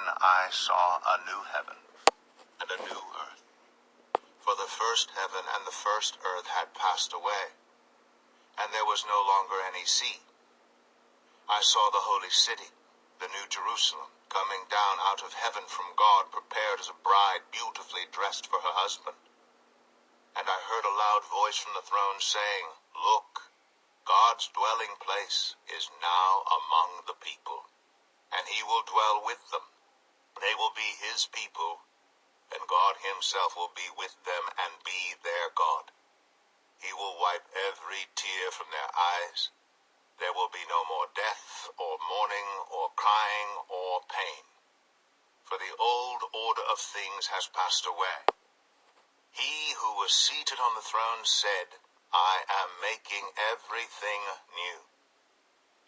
I saw a new heaven and a new earth. For the first heaven and the first earth had passed away, and there was no longer any sea. I saw the holy city, the new Jerusalem, coming down out of heaven from God, prepared as a bride beautifully dressed for her husband. And I heard a loud voice from the throne saying, "Look, God's dwelling place is now among the people, and he will dwell with them. They will be his people, and God himself will be with them and be their God. He will wipe every tear from their eyes. There will be no more death, or mourning, or crying, or pain. For the old order of things has passed away." He who was seated on the throne said, "I am making everything new."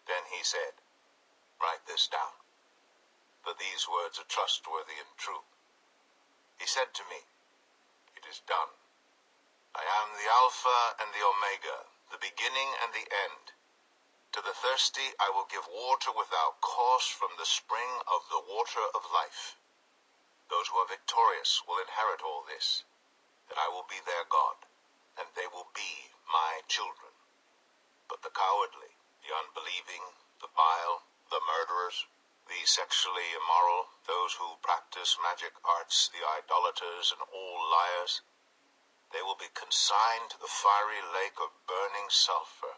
Then he said, "Write this down, for these words are trustworthy and true." He said to me, "It is done. I am the Alpha and the Omega, the beginning and the end. To the thirsty I will give water without cost from the spring of the water of life. Those who are victorious will inherit all this, and I will be their God, and they will be my children. But the cowardly, the unbelieving, the vile, the murderers, the sexually immoral, those who practice magic arts, the idolaters, and all liars, they will be consigned to the fiery lake of burning sulfur.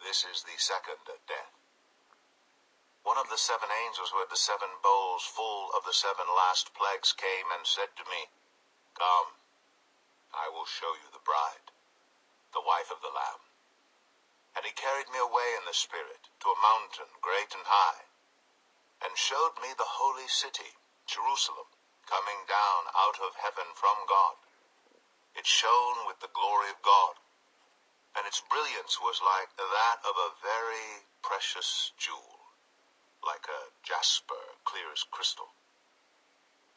This is the second death." One of the seven angels who had the seven bowls full of the seven last plagues came and said to me, "Come, I will show you the bride, the wife of the Lamb." And he carried me away in the Spirit to a mountain great and high, and showed me the holy city, Jerusalem, coming down out of heaven from God. It shone with the glory of God, and its brilliance was like that of a very precious jewel, like a jasper, clear as crystal.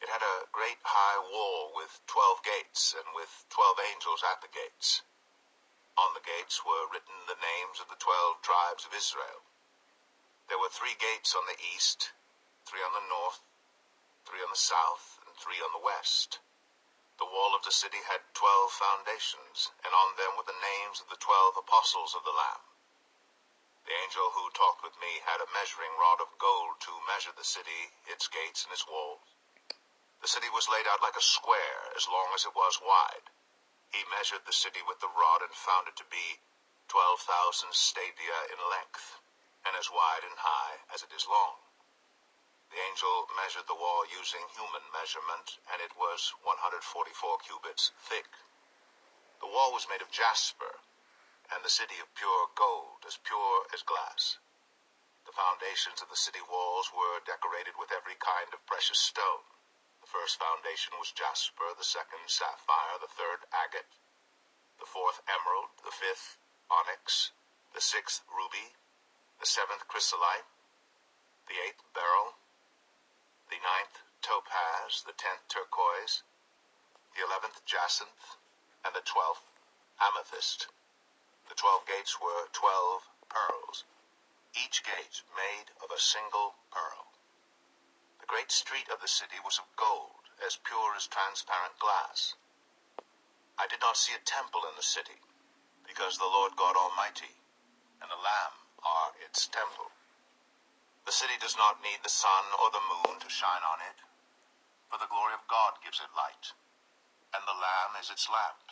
It had a great high wall with 12 gates, and with 12 angels at the gates. On the gates were written the names of the 12 tribes of Israel. There were 3 gates on the east, 3 on the north, 3 on the south, and 3 on the west. The wall of the city had 12 foundations, and on them were the names of the 12 apostles of the Lamb. The angel who talked with me had a measuring rod of gold to measure the city, its gates, and its walls. The city was laid out like a square, as long as it was wide. He measured the city with the rod and found it to be 12,000 stadia in length, and as wide and high as it is long. The angel measured the wall using human measurement, and it was 144 cubits thick. The wall was made of jasper, and the city of pure gold, as pure as glass. The foundations of the city walls were decorated with every kind of precious stone. The first foundation was jasper, the second sapphire, the third agate, the fourth emerald, the fifth onyx, the sixth ruby, the seventh chrysolite, the eighth beryl, the ninth topaz, the 10th turquoise, the 11th jacinth, and the 12th amethyst. The 12 gates were 12 pearls, each gate made of a single pearl. The great street of the city was of gold, as pure as transparent glass. I did not see a temple in the city, because the Lord God Almighty and the Lamb are its temple. The city does not need the sun or the moon to shine on it, for the glory of God gives it light, and the Lamb is its lamp.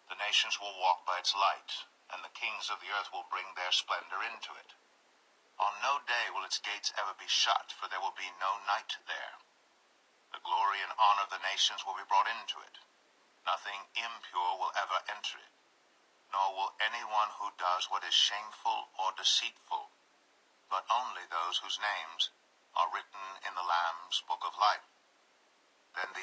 The nations will walk by its light, and the kings of the earth will bring their splendor into it. On no day will its gates ever be shut, for there will be no night there. The glory and honor of the nations will be brought into it. Nothing impure will ever enter it, nor will anyone who does what is shameful or deceitful, but only those whose names are written in the Lamb's book of life. Then the